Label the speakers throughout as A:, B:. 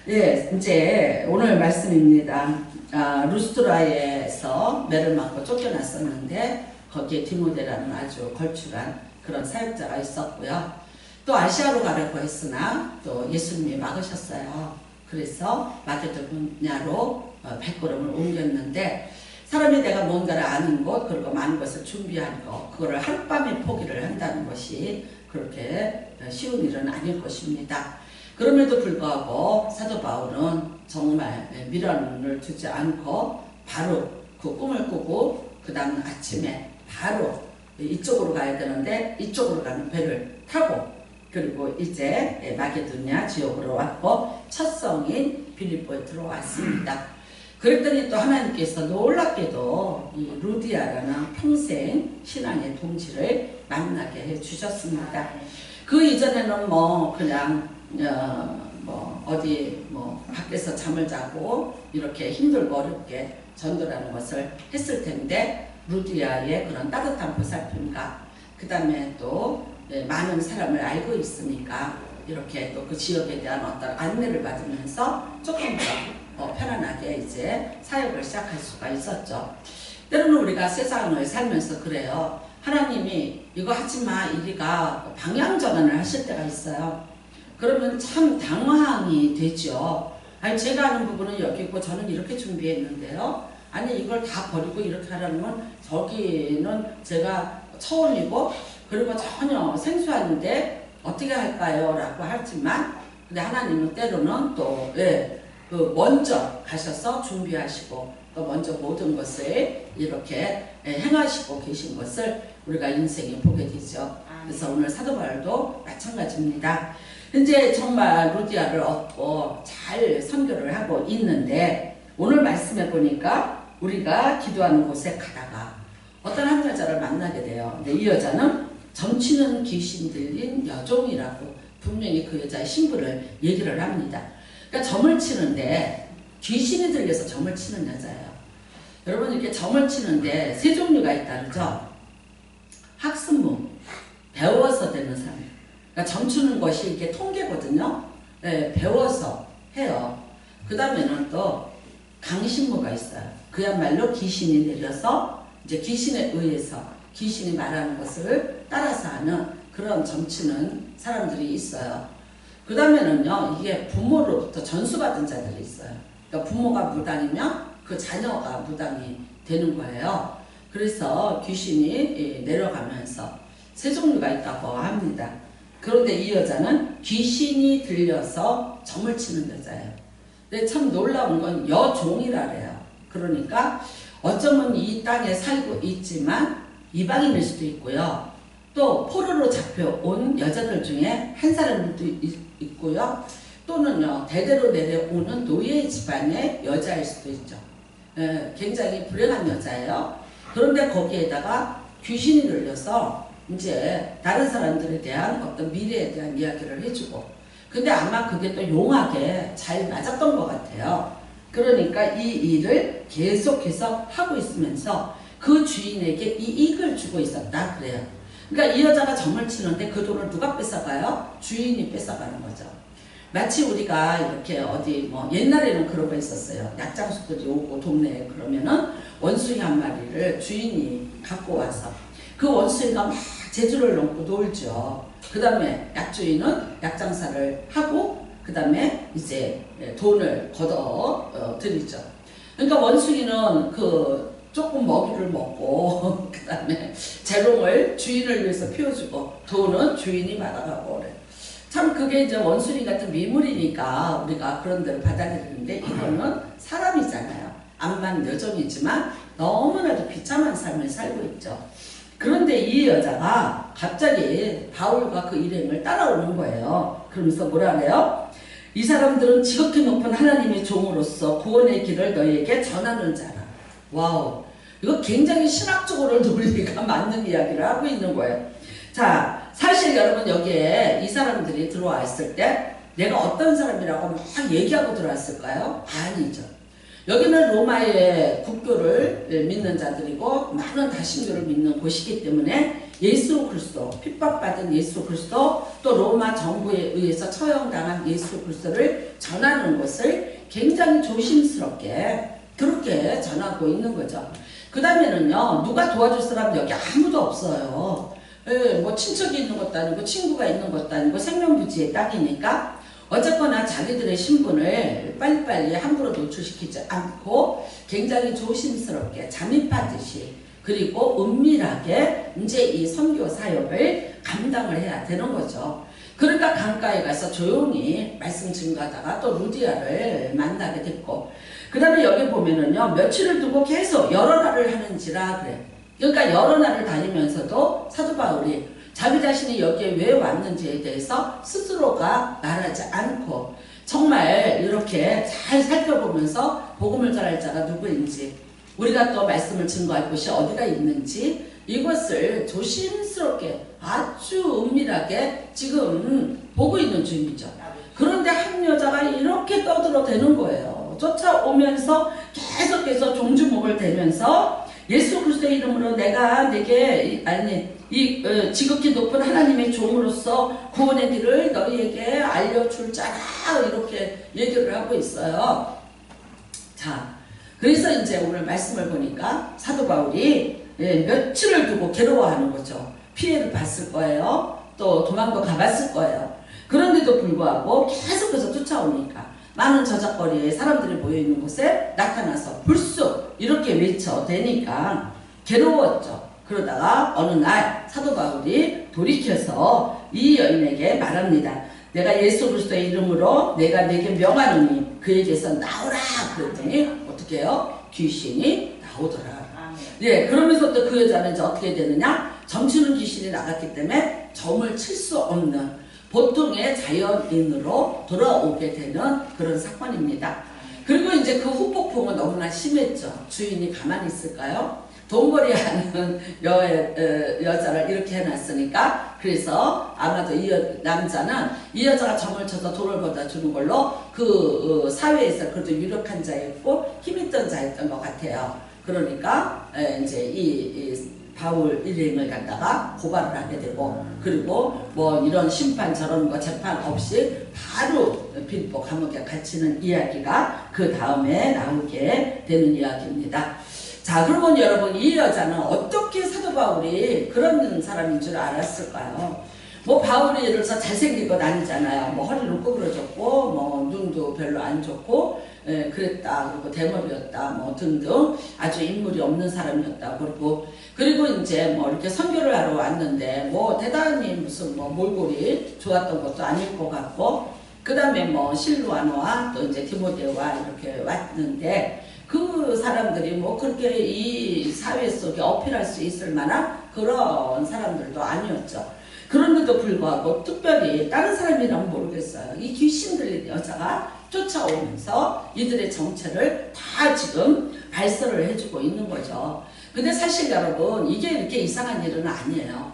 A: 예, 이제 오늘 말씀입니다. 루스트라에서 매를 맞고 쫓겨났었는데 거기에 디모데라는 아주 걸출한 그런 사역자가 있었고요. 또 아시아로 가려고 했으나 또 예수님이 막으셨어요. 그래서 마게도냐로 발걸음을 옮겼는데 사람이 내가 뭔가를 아는 것 그리고 많은 것을 준비한 것 그거를 하룻밤에 포기를 한다는 것이 그렇게 쉬운 일은 아닐 것입니다. 그럼에도 불구하고 사도 바울은 정말 미련을 두지 않고 바로 그 꿈을 꾸고 그 다음 아침에 바로 이쪽으로 가야 되는데 이쪽으로 가는 배를 타고 그리고 이제 마게도냐 지역으로 왔고 첫 성인 빌립보에 들어왔습니다. 그랬더니 또 하나님께서 놀랍게도 이 루디아라는 평생 신앙의 동지를 만나게 해주셨습니다. 그 이전에는 뭐 그냥 어디 밖에서 잠을 자고 이렇게 힘들고 어렵게 전도라는 것을 했을 텐데 루디아의 그런 따뜻한 보살핌과 그 다음에 또 많은 사람을 알고 있으니까 이렇게 또 그 지역에 대한 어떤 안내를 받으면서 조금 더 편안하게 이제 사역을 시작할 수가 있었죠. 때로는 우리가 세상을 살면서 그래요. 하나님이 이거 하지마 이리가 방향 전환을 하실 때가 있어요. 그러면 참 당황이 되죠. 아니 제가 아는 부분은 여기 있고 저는 이렇게 준비했는데요. 아니 이걸 다 버리고 이렇게 하라는 건 저기는 제가 처음이고 그리고 전혀 생소한데 어떻게 할까요? 라고 하지만 근데 하나님은 때로는 또 먼저 가셔서 준비하시고 또 먼저 모든 것을 이렇게 행하시고 계신 것을 우리가 인생에 보게 되죠. 그래서 오늘 사도 바울도 마찬가지입니다. 이제 정말 루디아를 얻고 잘 선교를 하고 있는데 오늘 말씀해 보니까 우리가 기도하는 곳에 가다가 어떤 한 여자를 만나게 돼요. 근데 이 여자는 점치는 귀신 들린 여종이라고 분명히 그 여자의 신분을 얘기를 합니다. 그러니까 점을 치는데 귀신이 들려서 점을 치는 여자예요. 여러분 이렇게 점을 치는데 세 종류가 있다 그러죠. 학습무, 배워서 되는 사람. 그러니까 점 치는 것이 이게 통계거든요. 네, 배워서 해요. 그 다음에는 또 강신무가 있어요. 그야말로 귀신이 내려서 이제 귀신에 의해서 귀신이 말하는 것을 따라서 하는 그런 점치는 사람들이 있어요. 그 다음에는요, 이게 부모로부터 전수받은 자들이 있어요. 그러니까 부모가 무당이면 그 자녀가 무당이 되는 거예요. 그래서 귀신이 내려가면서 세 종류가 있다고 합니다. 그런데 이 여자는 귀신이 들려서 점을 치는 여자예요. 근데 참 놀라운 건 여종이라 그래요. 그러니까 어쩌면 이 땅에 살고 있지만 이방인일 수도 있고요. 또 포로로 잡혀온 여자들 중에 한 사람도 있고요. 또는요 대대로 내려오는 노예 집안의 여자일 수도 있죠. 굉장히 불행한 여자예요. 그런데 거기에다가 귀신이 들려서 이제 다른 사람들에 대한 어떤 미래에 대한 이야기를 해주고 근데 아마 그게 또 용하게 잘 맞았던 것 같아요. 그러니까 이 일을 계속해서 하고 있으면서 그 주인에게 이익을 주고 있었다 그래요. 그러니까 이 여자가 점을 치는데 그 돈을 누가 뺏어가요? 주인이 뺏어가는 거죠. 마치 우리가 이렇게 어디 옛날에는 그런 거 있었어요. 약장수들이 오고 동네에 그러면은 원숭이 한 마리를 주인이 갖고 와서 그 원숭이가 막 제주를 넘고 놀죠. 그 다음에 약주인은 약장사를 하고 그 다음에 이제 돈을 걷어 드리죠. 그러니까 원숭이는 그 조금 먹이를 먹고 그 다음에 재롱을 주인을 위해서 피워주고 돈은 주인이 받아가고 그래. 참 그게 이제 원숭이 같은 미물이니까 우리가 그런 데를 받아들이는데 이거는 사람이잖아요. 암만 여종이지만 너무나도 비참한 삶을 살고 있죠. 그런데 이 여자가 갑자기 바울과 그 일행을 따라오는 거예요. 그러면서 뭐라 그래요? 이 사람들은 지극히 높은 하나님의 종으로서 구원의 길을 너희에게 전하는 자라. 와우, 이거 굉장히 신학적으로 논리가 맞는 이야기를 하고 있는 거예요. 자, 사실 여러분 여기에 이 사람들이 들어와 있을 때 내가 어떤 사람이라고 막 얘기하고 들어왔을까요? 아니죠. 여기는 로마의 국교를 믿는 자들이고 많은 다신교를 믿는 곳이기 때문에 예수 그리스도, 핍박받은 예수 그리스도, 또 로마 정부에 의해서 처형당한 예수 그리스도를 전하는 전하는 것을 굉장히 조심스럽게 그렇게 전하고 있는 거죠. 그 다음에는요, 누가 도와줄 사람 여기 아무도 없어요. 뭐 친척이 있는 것도 아니고 친구가 있는 것도 아니고 생명부지의 땅이니까 어쨌거나 자기들의 신분을 빨리빨리 함부로 노출시키지 않고 굉장히 조심스럽게 잠입하듯이 그리고 은밀하게 이제 이 선교 사역을 감당을 해야 되는 거죠. 그러니까 강가에 가서 조용히 말씀 증거하다가 또 루디아를 만나게 됐고, 그 다음에 여기 보면은요, 며칠을 두고 계속 여러 날을 하는지라 그래. 그러니까 여러 날을 다니면서도 사도 바울이 자기 자신이 여기에 왜 왔는지에 대해서 스스로가 말하지 않고 정말 이렇게 잘 살펴보면서 복음을 전할 자가 누구인지, 우리가 또 말씀을 증거할 곳이 어디가 있는지 이것을 조심스럽게 아주 은밀하게 지금 보고 있는 중이죠. 그런데 한 여자가 이렇게 떠들어대는 거예요. 쫓아오면서 계속해서 종주목을 대면서 예수 그리스도의 이름으로 내가 내게 지극히 높은 하나님의 종으로서 구원의 길을 너희에게 알려줄 자라 이렇게 얘기를 하고 있어요. 자, 그래서 이제 오늘 말씀을 보니까 사도 바울이 며칠을 두고 괴로워하는 거죠. 피해를 봤을 거예요. 또 도망도 가봤을 거예요. 그런데도 불구하고 계속해서 쫓아오니까 많은 저작거리에 사람들이 모여있는 곳에 나타나서 불쑥 이렇게 외쳐대니까 괴로웠죠. 그러다가 어느 날 사도 바울이 돌이켜서 이 여인에게 말합니다. 내가 예수 그리스도의 이름으로 내가 내게 명하노니 그에게서 나오라 그랬더니 어떻게 해요? 귀신이 나오더라. 예, 그러면서 또 그 여자는 이제 어떻게 되느냐? 점치는 귀신이 나갔기 때문에 점을 칠 수 없는 보통의 자연인으로 돌아오게 되는 그런 사건입니다. 그리고 이제 그 후폭풍은 너무나 심했죠. 주인이 가만히 있을까요? 돈벌이하는 여자를 이렇게 해놨으니까, 그래서 아마도 이 남자는 이 여자가 점을 쳐서 돈을 벌어 주는 걸로 그 사회에서 그래도 유력한 자였고 힘있던 자였던 것 같아요. 그러니까 이제 이 바울 일행을 갖다가 고발을 하게 되고, 그리고 뭐 이런 심판 저런 거 재판 없이 바로 빌보 감옥에 갇히는 이야기가 그 다음에 나오게 되는 이야기입니다. 자, 그러면 여러분, 이 여자는 어떻게 사도 바울이 그런 사람인 줄 알았을까요? 뭐 바울이 예를 들어서 잘생긴 건 아니잖아요. 뭐 허리는 구부러졌고 뭐 눈도 별로 안 좋고 그랬다, 그리고 대머리였다, 뭐 등등 아주 인물이 없는 사람이었다. 그리고 이제 뭐 이렇게 선교를 하러 왔는데 뭐 대단히 무슨 뭐 몰골이 좋았던 것도 아닐 것 같고, 그 다음에 뭐 실루아노와 또 이제 디모데와 이렇게 왔는데 그 사람들이 뭐 그렇게 이 사회 속에 어필할 수 있을 만한 그런 사람들도 아니었죠. 그런데도 불구하고 특별히 다른 사람이라면 모르겠어요. 이 귀신 들린 여자가 쫓아오면서 이들의 정체를 다 지금 발설을 해주고 있는 거죠. 근데 사실 여러분, 이게 이렇게 이상한 일은 아니에요.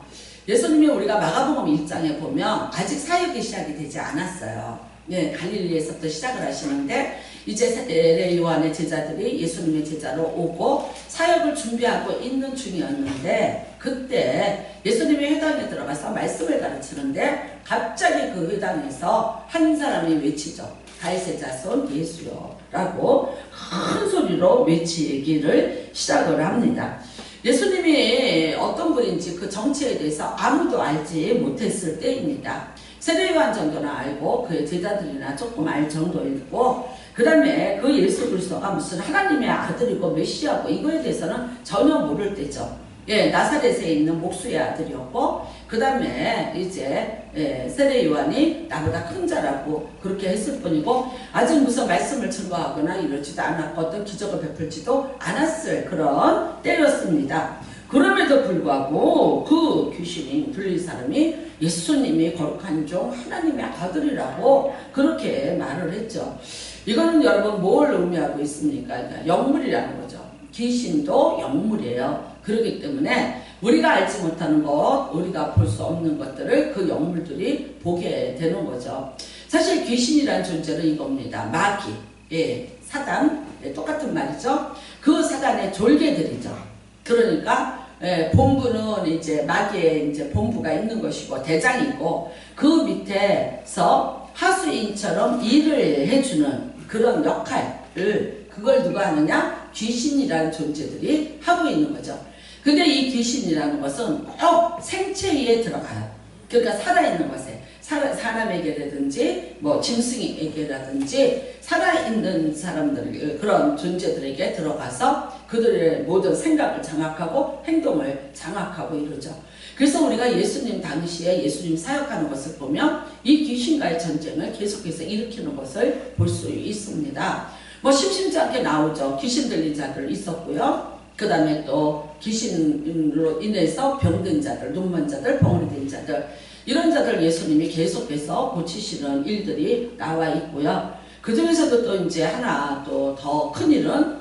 A: 예수님이 우리가 마가복음 1장에 보면 아직 사역이 시작이 되지 않았어요. 예, 갈릴리에서부터 시작을 하시는데 이제 세례 요한의 제자들이 예수님의 제자로 오고 사역을 준비하고 있는 중이었는데, 그때 예수님의 회당에 들어가서 말씀을 가르치는데 갑자기 그 회당에서 한 사람이 외치죠. 다윗의 자손 예수여 라고 큰 소리로 외치기를 시작을 합니다. 예수님이 어떤 분인지 그 정체에 대해서 아무도 알지 못했을 때입니다. 세례요한 정도는 알고 그의 제자들이나 조금 알 정도였고, 그 다음에 그 예수 그리스도가 무슨 하나님의 아들이고 메시아고 이거에 대해서는 전혀 모를 때죠. 예, 나사렛에 있는 목수의 아들이었고, 그 다음에 이제 세례요한이 나보다 큰 자라고 그렇게 했을 뿐이고, 아직 무슨 말씀을 증거하거나 이러지도 않았고 어떤 기적을 베풀지도 않았을 그런 때였습니다. 그럼에도 불구하고 그 귀신이 들린 사람이 예수님이 거룩한 종 하나님의 아들이라고 그렇게 말을 했죠. 이거는 여러분 뭘 의미하고 있습니까? 영물이라는 거죠. 귀신도 영물이에요. 그렇기 때문에 우리가 알지 못하는 것, 우리가 볼 수 없는 것들을 그 영물들이 보게 되는 거죠. 사실 귀신이란 존재는 이겁니다. 마귀, 예, 사단, 예, 똑같은 말이죠. 그 사단의 졸개들이죠. 그러니까 본부는 이제 마귀의 이제 본부가 있는 것이고 대장이고, 그 밑에서 하수인처럼 일을 해주는 그런 역할을 그걸 누가 하느냐? 귀신이라는 존재들이 하고 있는 거죠. 근데 이 귀신이라는 것은 꼭 생체 위에 들어가요. 그러니까 살아있는 것에 사람에게라든지 뭐 짐승에게라든지 살아있는 사람들 그런 존재들에게 들어가서 그들의 모든 생각을 장악하고 행동을 장악하고 이러죠. 그래서 우리가 예수님 당시에 예수님 사역하는 것을 보면 이 귀신과의 전쟁을 계속해서 일으키는 것을 볼 수 있습니다. 뭐 심심치 않게 나오죠. 귀신 들린 자들 있었고요. 그 다음에 또 귀신으로 인해서 병든 자들, 눈먼 자들, 벙어리 된 자들 이런 자들 예수님이 계속해서 고치시는 일들이 나와 있고요. 그 중에서도 또 이제 하나 또 더 큰 일은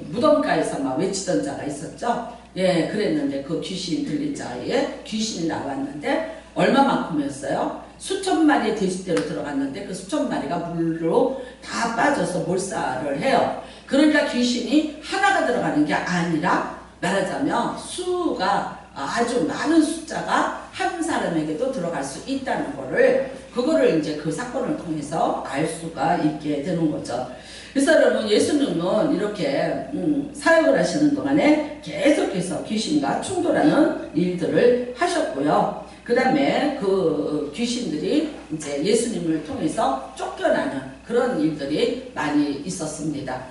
A: 무덤가에서 막 외치던 자가 있었죠. 그랬는데 그 귀신 들린 자에 귀신이 나왔는데 얼마만큼이었어요? 수천 마리의 돼지떼로 들어갔는데 그 수천 마리가 물로 다 빠져서 몰살을 해요. 그러니까 귀신이 하나가 들어가는 게 아니라 말하자면 수가 아주 많은 숫자가 한 사람에게도 들어갈 수 있다는 거를 그거를 이제 그 사건을 통해서 알 수가 있게 되는 거죠. 그래서 여러분 예수님은 이렇게 사역을 하시는 동안에 계속해서 귀신과 충돌하는 일들을 하셨고요. 그 다음에 그 귀신들이 이제 예수님을 통해서 쫓겨나는 그런 일들이 많이 있었습니다.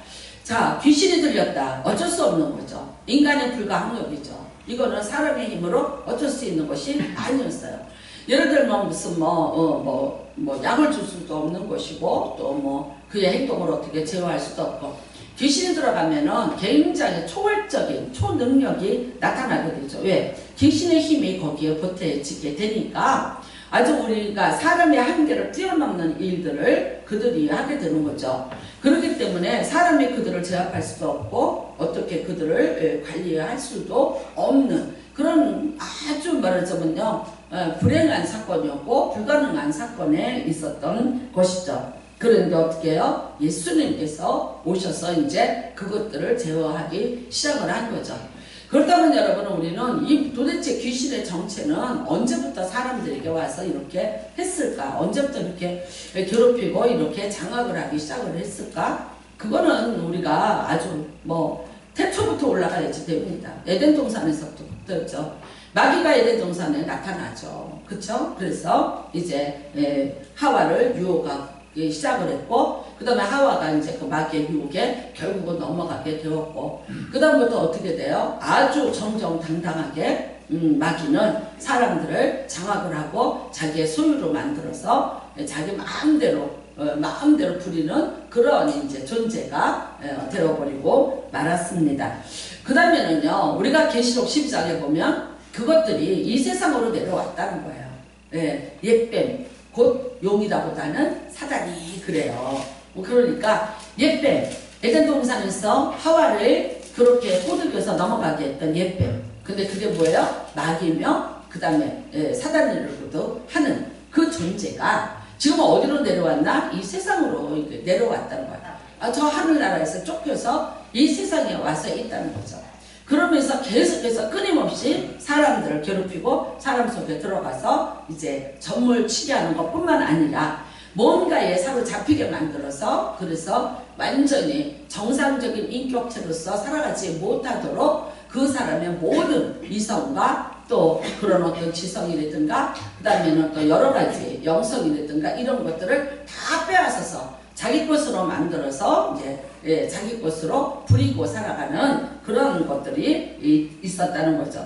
A: 자, 귀신이 들렸다. 어쩔 수 없는 거죠. 인간의 불가항력이죠. 이거는 사람의 힘으로 어쩔 수 있는 것이 아니었어요. 예를 들면 무슨 약을 줄 수도 없는 것이고 또 그의 행동을 어떻게 제어할 수도 없고 귀신이 들어가면은 굉장히 초월적인 초능력이 나타나게 되죠. 왜? 귀신의 힘이 거기에 보태지게 되니까 아주 우리가 사람의 한계를 뛰어넘는 일들을 그들이 하게 되는 거죠. 그렇기 때문에 사람이 그들을 제압할 수도 없고 어떻게 그들을 관리할 수도 없는 그런 아주 말하자면요 불행한 사건이었고 불가능한 사건에 있었던 것이죠. 그런데 어떻게 해요? 예수님께서 오셔서 이제 그것들을 제어하기 시작을 한 거죠. 그렇다면 여러분 우리는 이 도대체 귀신의 정체는 언제부터 사람들에게 와서 이렇게 했을까? 언제부터 이렇게 괴롭히고 이렇게 장악을 하기 시작을 했을까? 그거는 우리가 아주 태초부터 올라가야지 됩니다. 에덴 동산에서부터죠. 마귀가 에덴 동산에 나타나죠. 그쵸? 그래서 이제 하와를 유혹하기 시작을 했고 그 다음에 하와가 이제 그 마귀의 유혹에 결국은 넘어가게 되었고 그 다음부터 어떻게 돼요? 아주 정정당당하게 마귀는 사람들을 장악을 하고 자기의 소유로 만들어서 자기 마음대로 부리는 그런 이제 존재가 되어버리고 말았습니다. 그 다음에는요 우리가 계시록 12장에 보면 그것들이 이 세상으로 내려왔다는 거예요. 옛뱀 곧 용이라보다는 사단이 그래요. 그러니까 옛뱀 에덴 동산에서 하와를 그렇게 꼬드겨서 넘어가게 했던 옛뱀. 근데 그게 뭐예요? 마귀며 그 다음에 사단이라고도 하는 그 존재가 지금 어디로 내려왔나? 이 세상으로 내려왔다는 거야. 저 하늘나라에서 쫓겨서 이 세상에 와서 있다는 거죠. 그러면서 계속해서 끊임없이 사람들을 괴롭히고 사람 속에 들어가서 이제 전몰치게 하는 것뿐만 아니라 뭔가에 사로잡히게 만들어서 그래서 완전히 정상적인 인격체로서 살아가지 못하도록 그 사람의 모든 이성과 또 그런 어떤 지성이라든가 그 다음에는 또 여러 가지 영성이라든가 이런 것들을 다 빼앗아서 자기 것으로 만들어서 이제 자기 것으로 부리고 살아가는 그런 것들이 있었다는 거죠.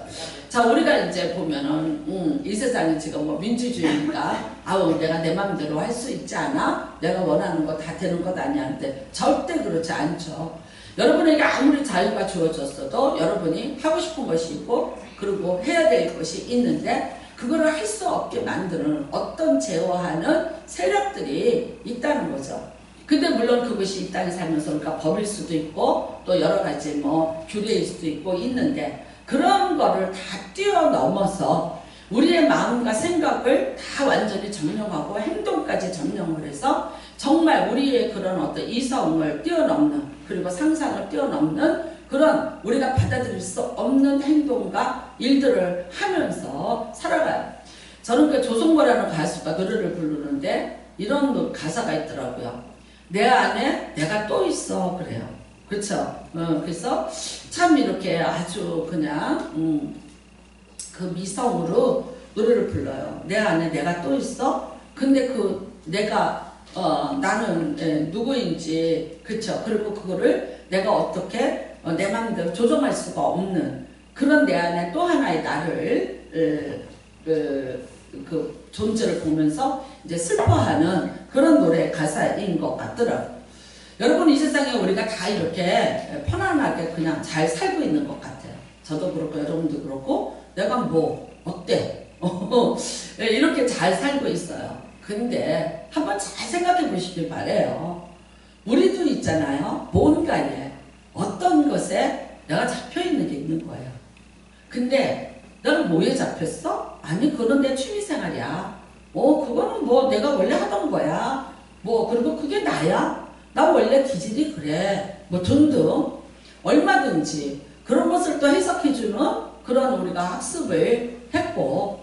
A: 자, 우리가 이제 보면은 이 세상이 지금 민주주의니까 아우 내가 내 마음대로 할 수 있지 않아? 내가 원하는 거 다 되는 것 아니야? 근데 절대 그렇지 않죠. 여러분에게 아무리 자유가 주어졌어도 여러분이 하고 싶은 것이 있고 그리고 해야 될 것이 있는데 그거를 할 수 없게 만드는 어떤 제어하는 세력들이 있다는 거죠. 근데 물론 그것이 이 땅에 살면서 그러니까 법일 수도 있고 또 여러 가지 규례일 수도 있고 있는데 그런 거를 다 뛰어넘어서 우리의 마음과 생각을 다 완전히 점령하고 행동까지 점령을 해서 정말 우리의 그런 어떤 이성을 뛰어넘는 그리고 상상을 뛰어넘는 그런 우리가 받아들일 수 없는 행동과 일들을 하면서 살아가요. 저는 그 조성모라는 가수가 노래를 부르는데 이런 가사가 있더라고요. 내 안에 내가 또 있어. 그래요. 그렇죠? 그래서 참 이렇게 아주 그냥 그 미성으로 노래를 불러요. 내 안에 내가 또 있어. 근데 그 내가 나는 누구인지, 그렇죠? 그리고 그거를 내가 어떻게 내 마음대로 조정할 수가 없는 그런 내 안에 또 하나의 나를 그 존재를 보면서 이제 슬퍼하는 그런 노래 가사인 것 같더라고요. 여러분, 이 세상에 우리가 다 이렇게 편안하게 그냥 잘 살고 있는 것 같아요. 저도 그렇고 여러분도 그렇고 내가 뭐 어때? 이렇게 잘 살고 있어요. 근데 한번 잘 생각해 보시길 바래요. 우리도 있잖아요. 뭔가에 어떤 것에 내가 잡혀있는 게 있는 거예요. 근데 너는 뭐에 잡혔어? 아니 그건 내 취미생활이야. 그거는 뭐 내가 원래 하던 거야. 그리고 그게 나야. 나 원래 기질이 그래. 등등 얼마든지 그런 것을 또 해석해주는 그런 우리가 학습을 했고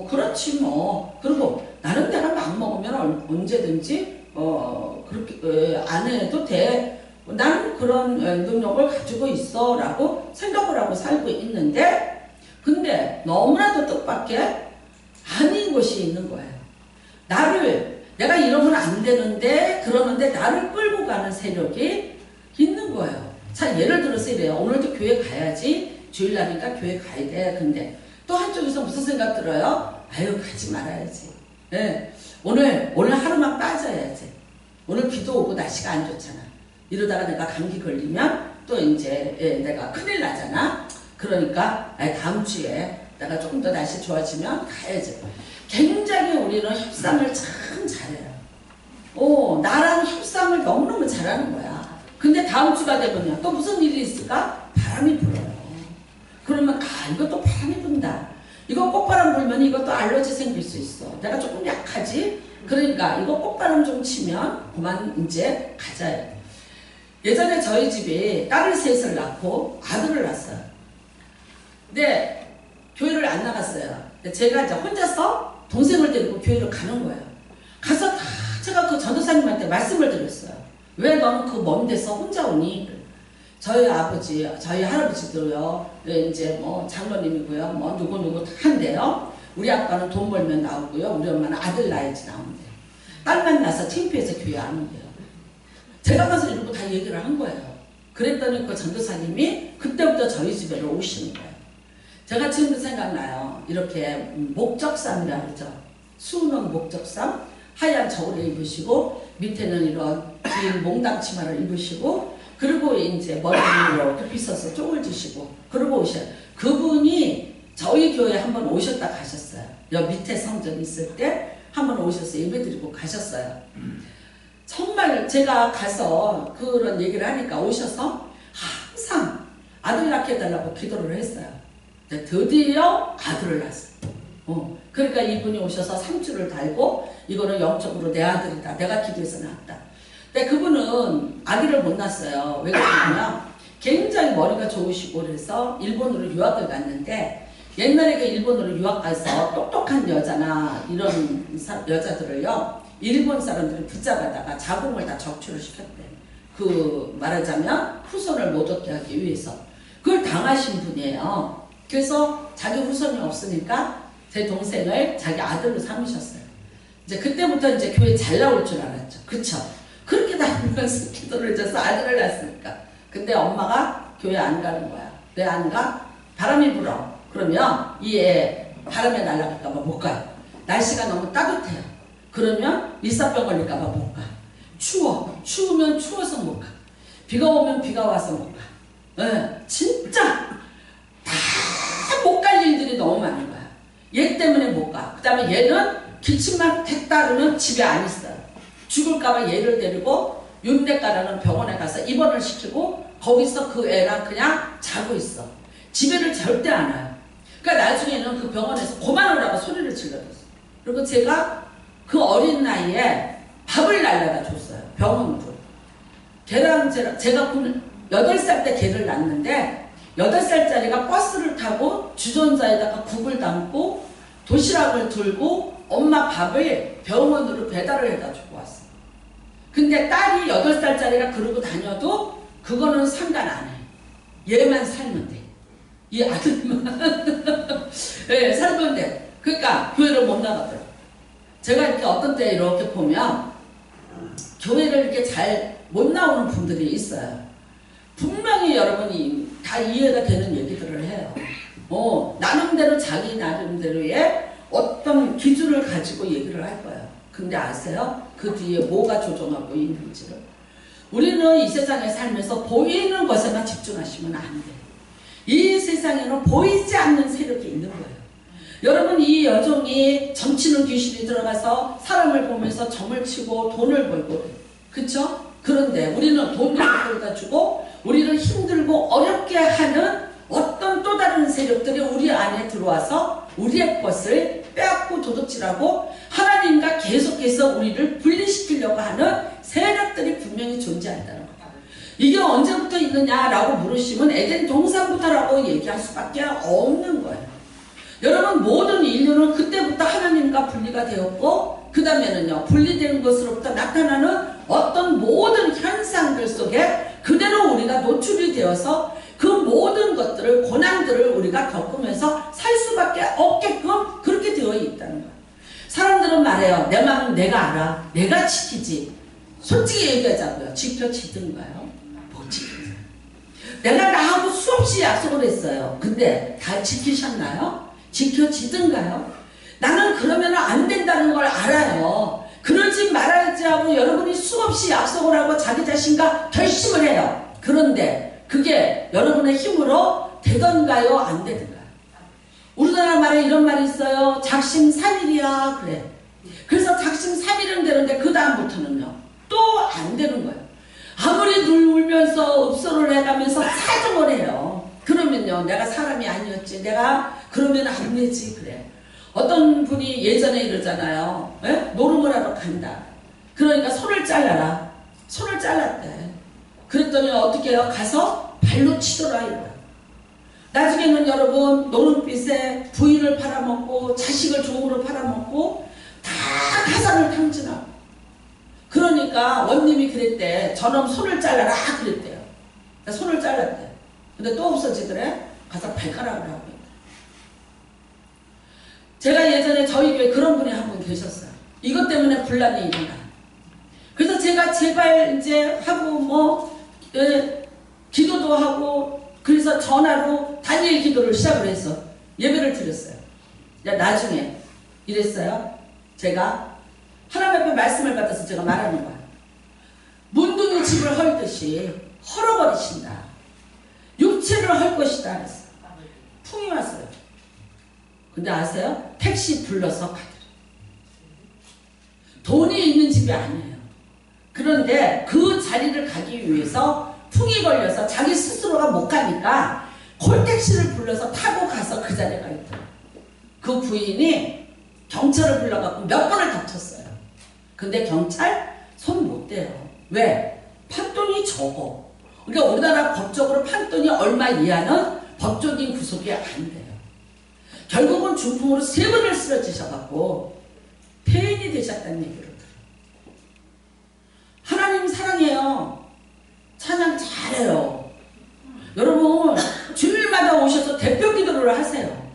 A: 그렇지 뭐. 그리고 나는 내가 막 먹으면 언제든지 그렇게 안 해도 돼. 나는 그런 능력을 가지고 있어 라고 생각을 하고 살고 있는데, 근데 너무나도 뜻밖의 아닌 것이 있는 거예요. 내가 이러면 안 되는데 그러는데 나를 끌고 가는 세력이 있는 거예요. 자, 예를 들어서 이래요. 오늘도 교회 가야지. 주일날이니까 교회 가야 돼. 근데 또 한쪽에서 무슨 생각 들어요? 아유, 가지 말아야지. 네. 오늘 하루만 빠져야지. 오늘 비도 오고 날씨가 안 좋잖아. 이러다가 내가 감기 걸리면 또 이제 내가 큰일 나잖아. 그러니까 다음 주에 내가 조금 더 날씨 좋아지면 가야지. 굉장히 우리는 협상을 참 잘해요. 나랑 협상을 너무너무 잘하는 거야. 근데 다음 주가 되면요. 또 무슨 일이 있을까? 바람이 불어요. 그러면 이것도 바람이 분다. 이거 꽃바람 불면 이것도 알러지 생길 수 있어. 내가 조금 약하지? 그러니까 이거 꽃바람 좀 치면 그만 이제 가자. 예전에 저희 집이 딸을 셋을 낳고 아들을 낳았어요. 근데 교회를 안 나갔어요. 제가 이제 혼자서 동생을 데리고 교회를 가는 거예요. 가서 다 제가 그 전도사님한테 말씀을 드렸어요. 왜 너는 그 먼 데서 혼자 오니? 저희 아버지, 저희 할아버지도요, 이제 장로님이고요, 누구 다 한대요. 우리 아빠는 돈 벌면 나오고요, 우리 엄마는 아들 낳아야지 나온대요. 딸만 낳아서 창피해서 교회 안 온대요. 제가 가서 이러고 다 얘기를 한 거예요. 그랬더니 그 전도사님이 그때부터 저희 집에로 오시는 거예요. 제가 지금도 생각나요. 이렇게 목적삼이라 그러죠. 수는 목적삼, 하얀 저고리 입으시고 밑에는 이런 긴 몽당 치마를 입으시고, 그리고 이제 머리를 이렇게 빗어서 쪽을 지시고 그러고 오셔요. 그분이 저희 교회에 한번 오셨다 가셨어요. 여기 밑에 성전 있을 때 한번 오셔서 예배드리고 가셨어요. 정말 제가 가서 그런 얘기를 하니까 오셔서 항상 아들 낳게 해달라고 기도를 했어요. 드디어 아들을 낳았어요. 그러니까 이분이 오셔서 상주를 달고 이거는 영적으로 내 아들이다. 내가 기도해서 낳았다. 근데 그분은 아기를 못 낳았어요. 왜 그러냐면 굉장히 머리가 좋으시고 그래서 일본으로 유학을 갔는데, 옛날에 그 일본으로 유학 가서 똑똑한 여자나 이런 여자들을요, 일본 사람들이 붙잡아다가 자궁을 다 적출을 시켰대. 말하자면 후손을 못 얻게 하기 위해서. 그걸 당하신 분이에요. 그래서 자기 후손이 없으니까 제 동생을 자기 아들로 삼으셨어요. 이제 그때부터 이제 교회 잘 나올 줄 알았죠. 그쵸? 그렇게 다니면서 기도를 해줘서 아들을 낳았으니까. 근데 엄마가 교회 안 가는 거야. 왜 안 가? 바람이 불어. 그러면 이 애 바람에 날아갈까봐 못 가요. 날씨가 너무 따뜻해요. 그러면 일사병 걸릴까봐 못 가. 추우면 추워서 못 가. 비가 오면 비가 와서 못 가. 진짜 다 못 갈 일들이 너무 많은 거야. 얘 때문에 못 가. 그 다음에 얘는 기침만 했다 그러면 집에 안 있어요. 죽을까봐 얘를 데리고 윤대가라는 병원에 가서 입원을 시키고 거기서 그 애랑 그냥 자고 있어. 집에를 절대 안 와요. 그러니까 나중에는 그 병원에서 그만하라고 소리를 질러줬어. 그리고 제가 그 어린 나이에 밥을 날려다 줬어요. 병원으로. 걔랑 제가 8살 때 걔를 낳았는데 8살짜리가 버스를 타고 주전자에다가 국을 담고 도시락을 들고 엄마 밥을 병원으로 배달을 해다 주고 왔어. 근데 딸이 8살짜리가 그러고 다녀도 그거는 상관 안 해. 얘만 살면 돼. 이 아들만 네, 살면 돼. 그러니까 교회를 못 나가더라고. 제가 이렇게 어떤 때 이렇게 보면 교회를 이렇게 잘 못 나오는 분들이 있어요. 분명히 여러분이 다 이해가 되는 얘기들을 해요. 나름대로 자기 나름대로의 어떤 기준을 가지고 얘기를 할 거예요. 근데 아세요? 그 뒤에 뭐가 조종하고 있는지를. 우리는 이 세상에 살면서 보이는 것에만 집중하시면 안 돼요. 이 세상에는 보이지 않는 세력이 있는 거예요. 여러분, 이 여종이 점치는 귀신이 들어가서 사람을 보면서 점을 치고 돈을 벌고, 그쵸? 그런데 우리는 돈을 벌어다 주고 우리를 힘들고 어렵게 하는 어떤 또 다른 세력들이 우리 안에 들어와서 우리의 것을 빼앗고 도둑질하고 하나님과 계속해서 우리를 분리시키려고 하는 세력들이 분명히 존재한다는 거다. 이게 언제부터 있느냐라고 물으시면 에덴 동산부터라고 얘기할 수밖에 없는 거예요. 여러분, 모든 인류는 그때부터 하나님과 분리가 되었고, 그 다음에는요, 분리된 것으로부터 나타나는 어떤 모든 현상들 속에 그대로 우리가 노출이 되어서 그 모든 것들을, 고난들을 우리가 겪으면서 살 수밖에 없게끔 그렇게 되어 있다는 거예요. 사람들은 말해요. 내 마음은 내가 알아. 내가 지키지. 솔직히 얘기하자고요. 지켜지든가요? 못 지켜요. 내가 나하고 수없이 약속을 했어요. 근데 다 지키셨나요? 지켜지든가요? 나는 그러면 안 된다는 걸 알아요. 그러지 말아야지 하고 여러분이 수없이 약속을 하고 자기 자신과 결심을 해요. 그런데 그게 여러분의 힘으로 되던가요? 안 되던가요? 우리나라 말에 이런 말이 있어요. 작심삼일이야. 그래. 그래서 작심삼일은 되는데 그 다음부터는요. 또 안 되는 거예요. 아무리 울면서 읍소를 해가면서 사정을 해요. 그러면요. 내가 사람이 아니었지. 내가 그러면 안 되지. 그래. 어떤 분이 예전에 이러잖아요. 에? 노름을 하러 간다. 그러니까 손을 잘라라. 손을 잘랐대. 그랬더니 어떻게 해요? 가서 발로 치더라 이거야. 나중에는 여러분 노름빛에 부인을 팔아먹고 자식을 종으로 팔아먹고 다 가산을 탕진하고. 그러니까 원님이 그랬대. 저놈 손을 잘라라 그랬대요. 손을 잘랐대. 근데 또 없어지더래. 가서 발가락을 하고 있다. 제가 예전에 저희 교회에 그런 분이 한 분 계셨어요. 이것 때문에 분란이 일어나. 그래서 제가 제발 이제 하고 기도도 하고 그래서 전화로 단일 기도를 시작을 해서 예배를 드렸어요. 나중에 이랬어요. 제가 하나님 앞에 말씀을 받아서 제가 말하는 거야. 문둥이 집을 헐듯이 헐어버리신다. 육체를 헐 것이다. 그랬어요. 풍이 왔어요. 근데 아세요? 택시 불러서 가더래요. 돈이 있는 집이 아니에요. 그런데 그 자리를 가기 위해서 풍이 걸려서 자기 스스로가 못 가니까 콜택시를 불러서 타고 가서 그 자리에 가 있더라고요. 그 부인이 경찰을 불러갖고 몇 번을 다쳤어요. 근데 경찰 손 못 대요. 왜? 판돈이 적어. 그러니까 우리나라 법적으로 판돈이 얼마 이하는 법적인 구속이 안 돼요. 결국은 중풍으로 3번을 쓰러지셔갖고 폐인이 되셨다는 얘기를 들어요. 하나님 사랑해요. 찬양 잘해요. 여러분 주일마다 오셔서 대표 기도를 하세요.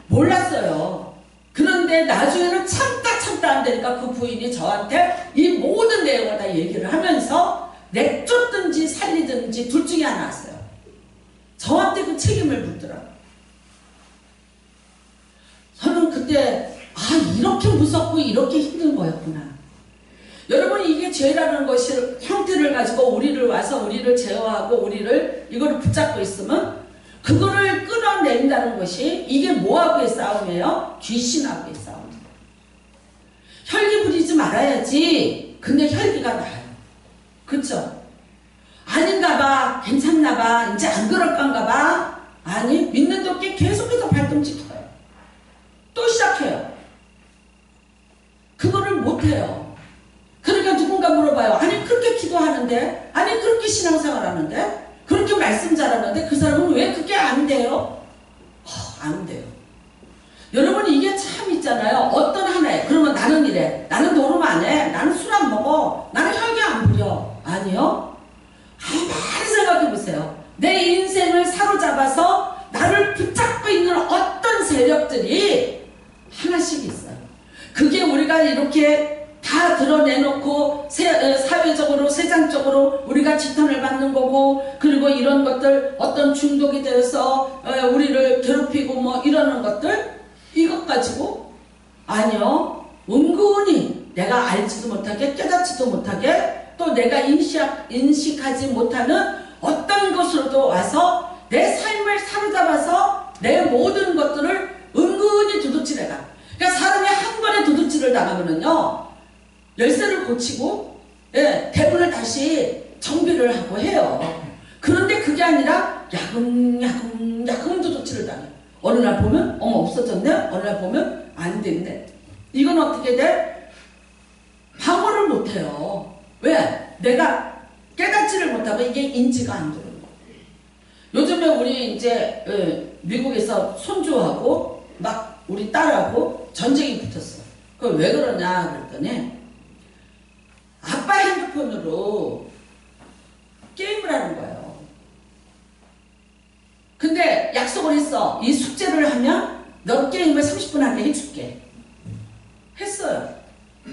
A: 몰랐어요. 그런데 나중에는 참다 안 되니까 그 부인이 저한테 이 모든 내용을 다 얘기를 하면서 내쫓든지 살리든지 둘 중에 하나 왔어요. 저한테 그 책임을 묻더라고요. 저는 그때 이렇게 무섭고 이렇게 힘든 거였구나. 여러분 이게 죄라는 것이 형태를 가지고 우리를 와서 우리를 제어하고 우리를 이거를 붙잡고 있으면 그거를 끊어낸다는 것이 이게 뭐하고의 싸움이에요? 귀신하고의 싸움이에요. 혈기 부리지 말아야지. 근데 혈기가 나요. 그쵸? 아닌가 봐. 괜찮나 봐. 이제 안 그럴 건가 봐. 아니 믿는 도끼 계속해서 발동시켜요. 또 시작해요. 그거를 못해요. 그러니까 누군가 물어봐요. 아니 그렇게 기도하는데, 아니 그렇게 신앙생활 하는데, 그렇게 말씀 잘하는데 그 사람은 왜 그게 안 돼요? 안 돼요. 여러분 이게 참 있잖아요. 어떤 하나에. 그러면 나는 이래. 나는 노름 안 해. 나는 술 안 먹어. 나는 혈기 안 부려. 아니요. 가만히 생각해 보세요. 내 인생을 사로잡아서 나를 붙잡고 있는 어떤 세력들이 하나씩 있어요. 그게 우리가 이렇게 다 드러내놓고 사회적으로 세상적으로 우리가 지탄을 받는 거고, 그리고 이런 것들 어떤 중독이 되어서 우리를 괴롭히고 뭐 이러는 것들, 이것 가지고 아니요. 은근히 내가 알지도 못하게 깨닫지도 못하게 또 내가 인식하지 못하는 어떤 것으로도 와서 내 삶을 사로잡아서 내 모든 것들을 은근히 도둑질해가. 그러니까 사람이 한 번에 도둑질을 당하면은요, 열쇠를 고치고, 예, 대문을 다시 정비를 하고 해요. 그런데 그게 아니라 야금 도둑질을 당해요. 어느 날 보면 어머 없어졌네. 어느 날 보면 안 됐네. 이건 어떻게 돼? 방어를 못해요. 왜? 내가 깨닫지를 못하고 이게 인지가 안 되는 거예요. 요즘에 우리 이제 미국에서 손주하고 막 우리 딸하고 전쟁이 붙었어. 그럼 왜 그러냐 그랬더니 아빠 핸드폰으로 게임을 하는 거예요. 근데 약속을 했어. 이 숙제를 하면 너 게임을 30분 하게 해줄게. 했어요.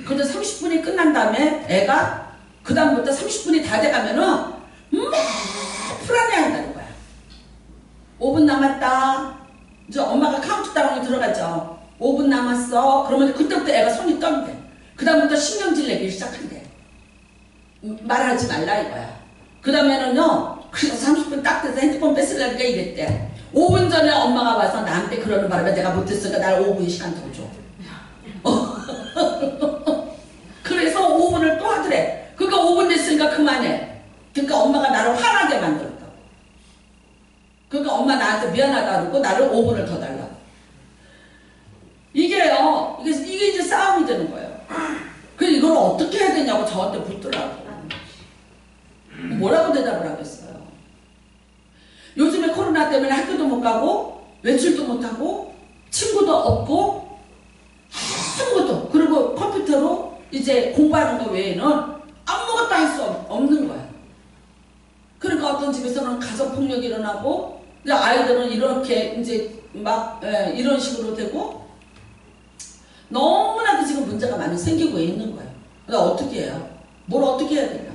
A: 근데 30분이 끝난 다음에 애가 그 다음부터 30분이 다 돼가면은 막 불안해한다는 거야. 5분 남았다. 이제 엄마가 카운트다운에 들어가죠. 5분 남았어. 그러면 그때부터 애가 손이 떤대. 그 다음부터 신경질 내기 시작한대. 말하지 말라 이거야. 그 다음에는요, 그래서 30분 딱 돼서 핸드폰 뺏으려니까 이랬대. 5분 전에 엄마가 와서 나한테 그러는 바람에 내가 못했으니까 날 5분 시간 더 줘. 그래서 5분을 또 하더래. 그러니까 5분 됐으니까 그만해. 그러니까 엄마가 나를 화나게 만들었다. 그러니까 엄마 나한테 미안하다 그러고 나를 5분을 더 달라고. 이게요, 이게 이제 싸움이 되는 거예요. 그래서 이걸 어떻게 해야 되냐고 저한테 묻더라고. 뭐라고 대답을 하겠어요. 요즘에 코로나 때문에 학교도 못 가고 외출도 못 하고 친구도 없고 아무것도, 그리고 컴퓨터로 이제 공부하는 거 외에는 아무것도 할 수 없는 거야. 그러니까 어떤 집에서는 가정폭력이 일어나고 아이들은 이렇게 이제 막 이런 식으로 되고 너무나도 지금 문제가 많이 생기고 있는 거예요. 그러니까 어떻게 해요? 뭘 어떻게 해야 되냐?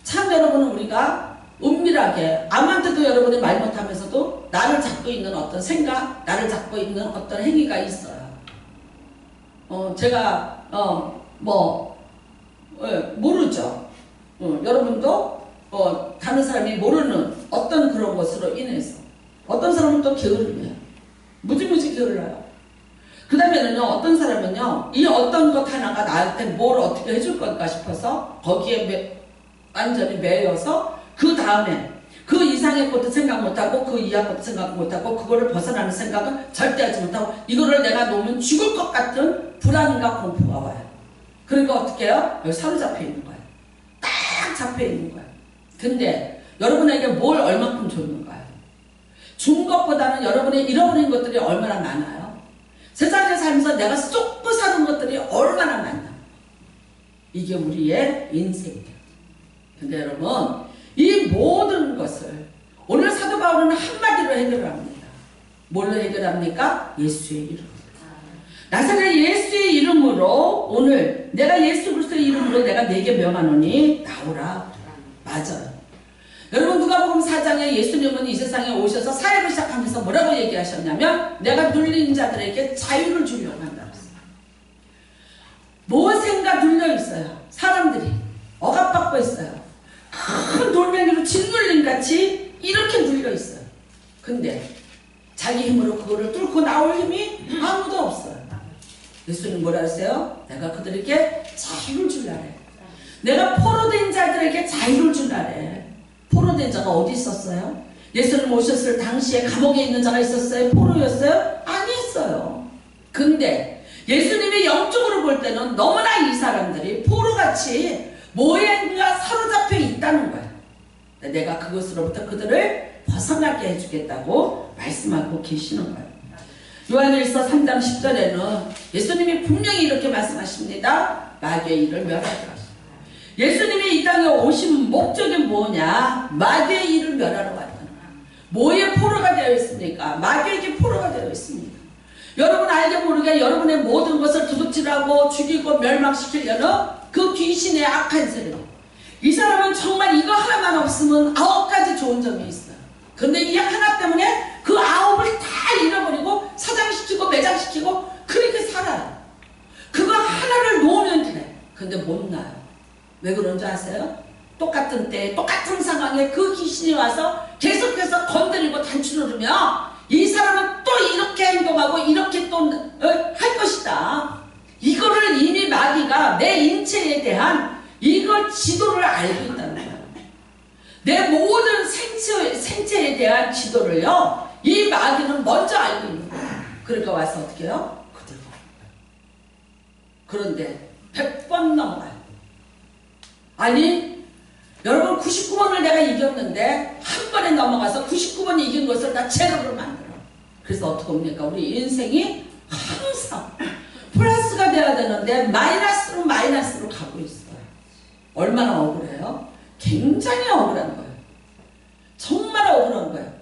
A: 참 여러분은 우리가 은밀하게 아무한테도 여러분이 말 못하면서도 나를 잡고 있는 어떤 생각, 나를 잡고 있는 어떤 행위가 있어요. 제가 모르죠. 여러분도 다른 사람이 모르는 어떤 그런 것으로 인해서 어떤 사람은 또 게으르게 해요. 무지무지 게을러요. 그 다음에는요, 어떤 사람은요, 이 어떤 것 하나가 나한테 뭘 어떻게 해줄 건가 싶어서 거기에 완전히 매여서 그 다음에 그 이상의 것도 생각 못하고 그 이하 것도 생각 못하고 그거를 벗어나는 생각은 절대 하지 못하고 이거를 내가 놓으면 죽을 것 같은 불안과 공포가 와요. 그러니까 어떻게 해요? 여기 사로잡혀 있는 거예요. 딱 잡혀 있는 거예요. 근데 여러분에게 뭘 얼만큼 줬는가요? 준 것보다는 여러분이 잃어버린 것들이 얼마나 많아요? 세상에 살면서 내가 쏟고 사는 것들이 얼마나 많나? 이게 우리의 인생이에요. 근데 여러분, 이 모든 것을 오늘 사도 바울은 한마디로 해결합니다. 뭘로 해결합니까? 예수의 이름. 나사렛 예수의 이름으로 오늘 내가 예수 그리스도의 이름으로 내가 네게 명하노니 나오라. 맞아요. 여러분 누가복음 4장에 예수님은 이 세상에 오셔서 사역을 시작하면서 뭐라고 얘기하셨냐면 내가 눌린 자들에게 자유를 주려고 한다고 했어요. 모세가 눌려 있어요. 사람들이 억압받고 있어요. 큰 돌멩이로 짓눌림같이 이렇게 눌려 있어요. 근데 자기 힘으로 그거를 뚫고 나올 힘이 아무도 없어요. 예수님 뭐라 하세요? 내가 그들에게 자유를 줄라래. 내가 포로된 자들에게 자유를 줄라래. 포로된 자가 어디 있었어요? 예수님 오셨을 당시에 감옥에 있는 자가 있었어요? 포로였어요? 아니었어요. 근데 예수님이 영적으로 볼 때는 너무나 이 사람들이 포로같이 뭐에인가 사로잡혀 있다는 거야. 내가 그것으로부터 그들을 벗어나게 해주겠다고 말씀하고 계시는 거예요. 요한일서 3장 10절에는 예수님이 분명히 이렇게 말씀하십니다. 마귀의 일을 멸하라. 예수님이 이 땅에 오신 목적이 뭐냐? 마귀의 일을 멸하러 왔다. 뭐의 포로가 되어 있습니까? 마귀에게 포로가 되어 있습니다. 여러분 알게 모르게 여러분의 모든 것을 도둑질하고 죽이고 멸망시키려는 그 귀신의 악한 세력. 이 사람은 정말 이거 하나만 없으면 9가지 좋은 점이 있어요. 근데 이 하나 때문에 그 9을 다 잃어버리고 사장시키고 매장시키고 그렇게 살아요. 그거 하나를 놓으면 돼. 근데 못 놔요. 왜 그런 줄 아세요? 똑같은 때 똑같은 상황에 그 귀신이 와서 계속해서 건드리고 단추 누르면 이 사람은 또 이렇게 행동하고 이렇게 또 할 것이다. 이거를 이미 마귀가 내 인체에 대한 이걸 지도를 알고 있다는 거예요. 내 모든 생체에 대한 지도를요, 이 마귀는 먼저 알고 있는 거예요. 그러니까 와서 어떻게 해요? 그대로. 그런데 100번 넘어가요. 아니, 여러분 99번을 내가 이겼는데 한 번에 넘어가서 99번 이긴 것을 다 제로로 만들어. 그래서 어떻게 합니까? 우리 인생이 항상 플러스가 돼야 되는데 마이너스로 가고 있어요. 얼마나 억울해요? 굉장히 억울한 거예요. 정말 억울한 거예요.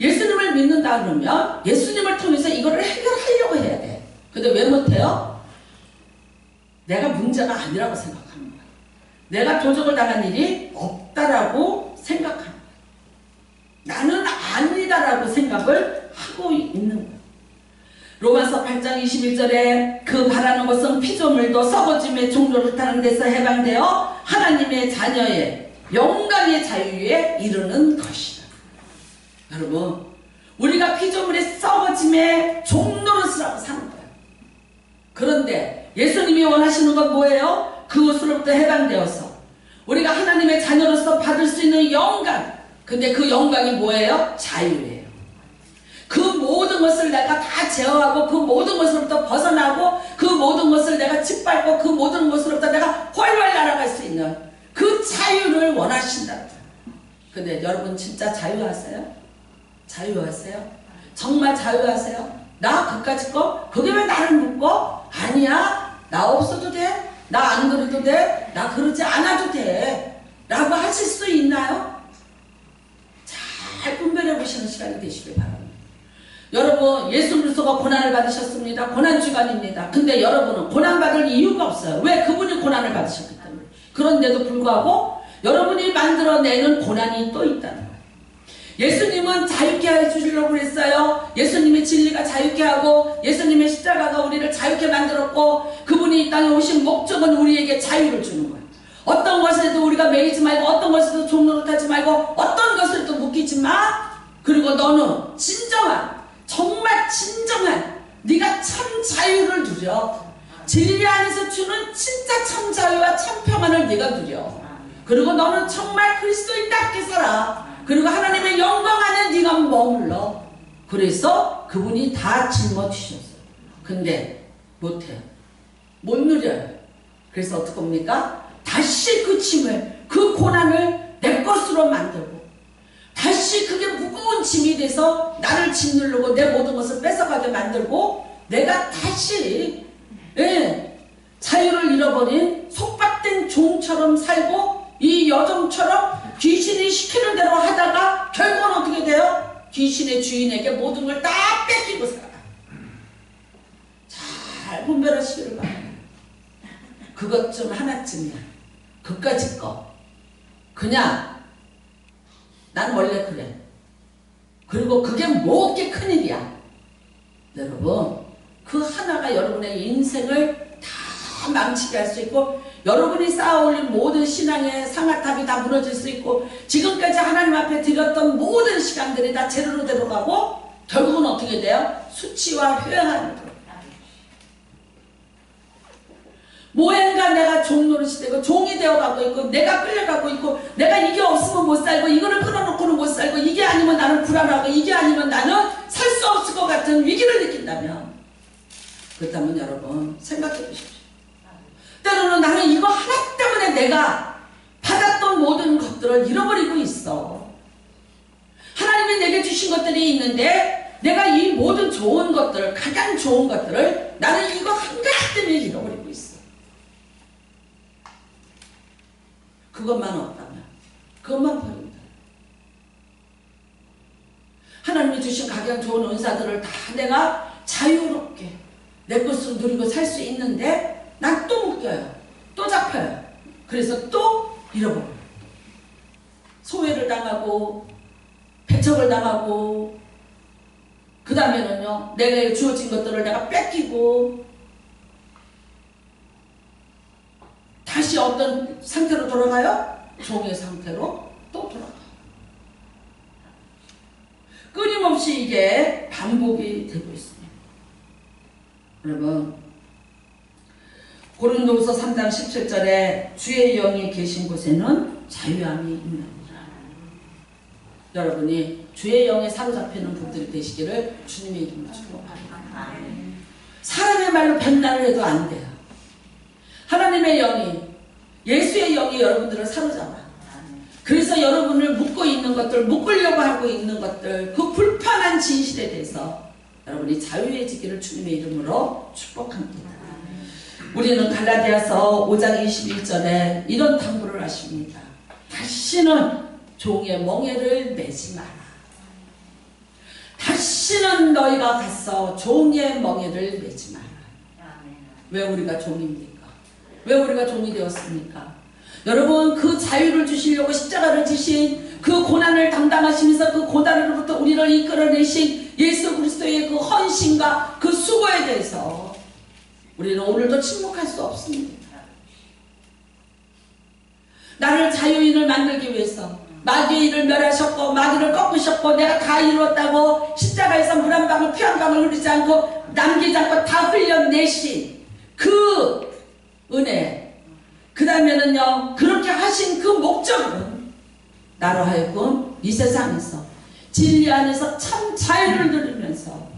A: 예수님을 믿는다 그러면 예수님을 통해서 이거를 해결하려고 해야 돼. 근데 왜 못해요? 내가 문제가 아니라고 생각하는 거예요. 내가 도적을 당한 일이 없다라고 생각하는 거예요. 나는 아니다라고 생각을 하고 있는 거예요. 로마서 8장 21절에 그 바라는 것은 피조물도 썩어짐의 종로를 타는 데서 해방되어 하나님의 자녀의 영광의 자유에 이르는 것이다. 여러분, 우리가 피조물의 썩어짐의 종로릇이라고 사는 거예요. 그런데 예수님이 원하시는 건 뭐예요? 그것으로부터 해방되어서 우리가 하나님의 자녀로서 받을 수 있는 영광. 근데 그 영광이 뭐예요? 자유예요. 그 모든 것을 내가 다 제어하고 그 모든 것으로부터 벗어나고 그 모든 것을 내가 짓밟고 그 모든 것으로부터 내가 훨훨 날아갈 수 있는 그 자유를 원하신다. 근데 여러분 진짜 자유하세요? 자유하세요? 정말 자유하세요? 나 그까짓 거? 그게 왜 나를 묻고? 아니야, 나 없어도 돼? 나 안 그래도 돼? 나 그러지 않아도 돼? 라고 하실 수 있나요? 잘 분별해 보시는 시간이 되시길 바랍니다. 여러분, 예수 그리스도가 고난을 받으셨습니다. 고난주간입니다. 근데 여러분은 고난받을 이유가 없어요. 왜? 그분이 고난을 받으셨기 때문에. 그런데도 불구하고 여러분이 만들어내는 고난이 또 있다는 거예요. 예수님은 자유케 해주시려고 그랬어요. 예수님의 진리가 자유케 하고 예수님의 십자가가 우리를 자유케 만들었고 그분이 이 땅에 오신 목적은 우리에게 자유를 주는 거예요. 어떤 것에도 우리가 매이지 말고 어떤 것에도 종노릇하지 말고 어떤 것에도 묶이지 마. 그리고 너는 진정한 정말 진정한 네가 참 자유를 누려. 진리 안에서 주는 진짜 참 자유와 참 평안을 네가 누려. 그리고 너는 정말 그리스도인답게 살아. 그리고 하나님의 영광 안에 네가 머물러. 그래서 그분이 다 짊어지셨어요. 근데 못해요. 못 누려요. 그래서 어떻게 합니까? 다시 그 짐을, 그 고난을 내 것으로 만들고 다시 그게 무거운 짐이 돼서 나를 짓누르고 내 모든 것을 뺏어가게 만들고 내가 다시 자유를 잃어버린 속박된 종처럼 살고 이 여종처럼 귀신이 시키는 대로 하다가 결국은 어떻게 돼요? 귀신의 주인에게 모든 걸 다 뺏기고 살아. 잘 분별하시기를 바랍니다. 그것 좀 하나쯤이야. 그까짓 거. 그냥 난 원래 그래. 그리고 그게 뭐게 큰일이야. 여러분, 그 하나가 여러분의 인생을 다 망치게 할 수 있고 여러분이 쌓아올린 모든 신앙의 상아탑이 다 무너질 수 있고 지금까지 하나님 앞에 드렸던 모든 시간들이 다 제로로 들어가고 결국은 어떻게 돼요? 수치와 회한으로 들어가요. 뭐인가 내가 종 노릇이 되고 종이 되어가고 있고 내가 끌려가고 있고 내가 이게 없으면 못 살고 이거를 끊어놓고는 못 살고 이게 아니면 나는 불안하고 이게 아니면 나는 살 수 없을 것 같은 위기를 느낀다면 그렇다면 여러분 생각해 보십시오. 때로는 나는 이거 하나 때문에 내가 받았던 모든 것들을 잃어버리고 있어. 하나님이 내게 주신 것들이 있는데 내가 이 모든 좋은 것들, 가장 좋은 것들을 나는 이거 한 가지 때문에 잃어버리고 있어. 그것만 없다면 그것만 버린다. 하나님이 주신 가장 좋은 은사들을 다 내가 자유롭게 내 것으로 누리고 살 수 있는데 난 또 묶여요. 또 잡혀요. 그래서 또 잃어버려요. 소외를 당하고 배척을 당하고 그 다음에는요, 내가 주어진 것들을 내가 뺏기고 다시 어떤 상태로 돌아가요? 종의 상태로 또 돌아가요. 끊임없이 이게 반복이 되고 있습니다. 여러분, 고린도후서 3장 17절에 주의 영이 계신 곳에는 자유함이 있느니라. 여러분이 주의 영에 사로잡히는 분들이 되시기를 주님의 이름으로 축복합니다. 사람의 말로 백날을 해도 안 돼요. 하나님의 영이, 예수의 영이 여러분들을 사로잡아. 그래서 여러분을 묶고 있는 것들, 묶으려고 하고 있는 것들, 그 불편한 진실에 대해서 여러분이 자유해지기를 주님의 이름으로 축복합니다. 우리는 갈라디아서 5장 21절에 이런 당부를 하십니다. 다시는 종의 멍에를 매지 마라. 다시는 너희가 가서 종의 멍에를 매지 마라. 왜 우리가 종입니까? 왜 우리가 종이 되었습니까? 여러분, 그 자유를 주시려고 십자가를 지신 그 고난을 담당하시면서 그 고난으로부터 우리를 이끌어내신 예수 그리스도의 그 헌신과 그 수고에 대해서 우리는 오늘도 침묵할 수 없습니다. 나를 자유인을 만들기 위해서 마귀의 일을 멸하셨고 마귀를 꺾으셨고 내가 다 이루었다고 십자가에서 물 한 방울 피 한 방울 흐르지 않고 남기지 않고 다 흘려내신 그 은혜, 그 다음에는요, 그렇게 하신 그 목적은 나로 하여금 이 세상에서 진리 안에서 참 자유를 누리면서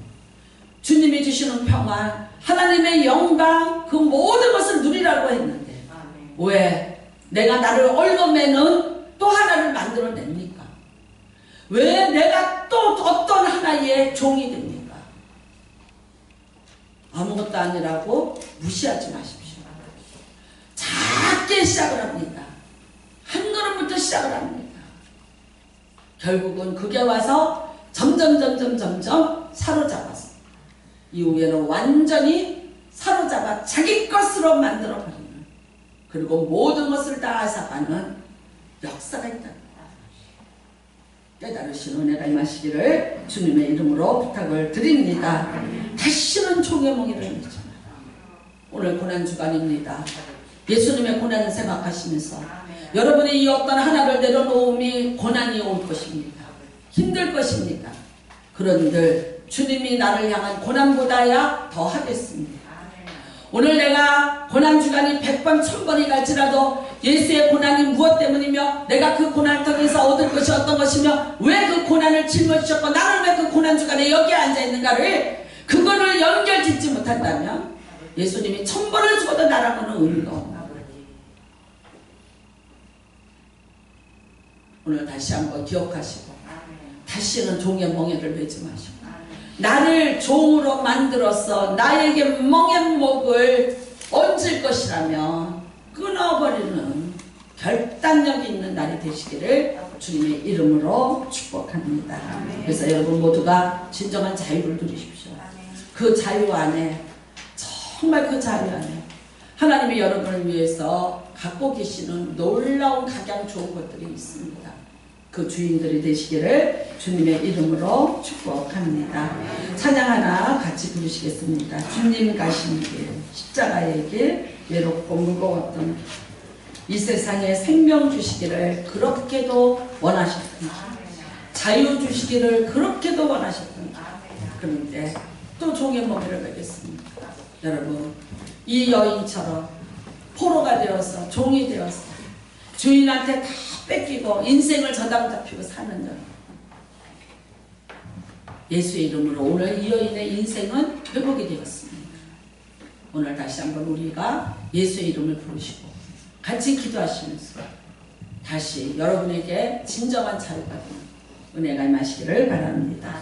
A: 주님이 주시는 평안, 하나님의 영광, 그 모든 것을 누리라고 했는데 왜 내가 나를 얽어매는 또 하나를 만들어냅니까? 왜 내가 또 어떤 하나의 종이 됩니까? 아무것도 아니라고 무시하지 마십시오. 작게 시작을 합니다. 한 걸음부터 시작을 합니다. 결국은 그게 와서 점점 사로잡았어. 이후에는 완전히 사로잡아 자기 것으로 만들어버리는, 그리고 모든 것을 다 앗아가는 역사가 있다. 깨달으신 은혜가 임하시기를 주님의 이름으로 부탁을 드립니다. 다시는 종의 멍에를 매지 마라. 오늘 고난주간입니다. 예수님의 고난을 생각하시면서 여러분의 이 어떤 하나를 내려놓음이 고난이 올 것입니다. 힘들 것입니다. 그런들 주님이 나를 향한 고난보다야 더 하겠습니다. 오늘 내가 고난주간이 100번 1000번이 갈지라도 예수의 고난이 무엇 때문이며 내가 그 고난을 통해서 얻을 것이 어떤 것이며 왜 그 고난을 짊어지셨고 나는 왜 그 고난주간에 여기에 앉아있는가를 그거를 연결짓지 못한다면 예수님이 1000번을 죽어도 나라고는 의미가 없나. 오늘 다시 한번 기억하시고 다시는 종의 멍에를 매지 마시고 나를 종으로 만들어서 나에게 멍에목을 얹을 것이라면 끊어버리는 결단력이 있는 날이 되시기를 주님의 이름으로 축복합니다. 그래서 여러분 모두가 진정한 자유를 누리십시오. 그 자유 안에, 정말 그 자유 안에 하나님이 여러분을 위해서 갖고 계시는 놀라운 가장 좋은 것들이 있습니다. 그 주인들이 되시기를 주님의 이름으로 축복합니다. 찬양 하나 같이 부르시겠습니다. 주님 가신 길, 십자가의 길, 외롭고 무거웠던 이 세상에 생명 주시기를 그렇게도 원하셨던, 자유 주시기를 그렇게도 원하셨던, 그런데 또 종의 멍에를 매겠습니다. 여러분, 이 여인처럼 포로가 되어서 종이 되어서 주인한테 다 뺏기고 인생을 저당 잡히고 사는 여인, 예수의 이름으로 오늘 이 여인의 인생은 회복이 되었습니다. 오늘 다시 한번 우리가 예수의 이름을 부르시고 같이 기도하시면서 다시 여러분에게 진정한 자유가 되는 은혜가 임하시기를 바랍니다.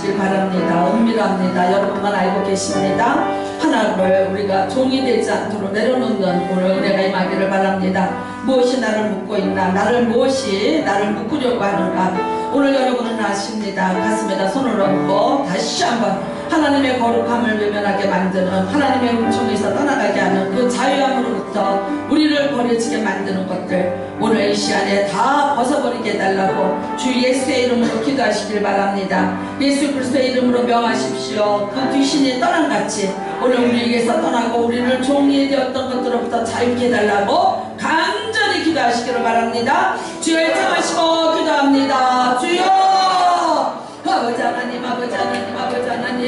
A: 기도하시길 바랍니다. 은밀합니다. 여러분만 알고 계십니다. 하나님을 우리가 종이 되지 않도록 내려놓는 오늘 은혜가 임하기를 바랍니다. 무엇이 나를 묶고 있나, 무엇이 나를 묶으려고 하는가. 오늘 여러분은 아십니다. 가슴에다 손을 얹고 다시 한번 하나님의 거룩함을 외면하게 만드는, 하나님의 은총에서 떠나가게 하는 그 자유함으로부터 우리를 버려지게 만드는 것들, 오늘 이 시간에 다 벗어버리게 해달라고 주 예수의 이름으로 기도하시길 바랍니다. 예수 그리스도의 이름으로 명하십시오. 그 귀신이 떠난같이 오늘 우리에게서 떠나고 우리를 종이 되었던 것들로부터 자유케 해달라고 간절히 기도하시기를 바랍니다. 주여 일정하시고 기도합니다. 주여 아버지 하나님, 아버지 하나님, 아버지 하나님.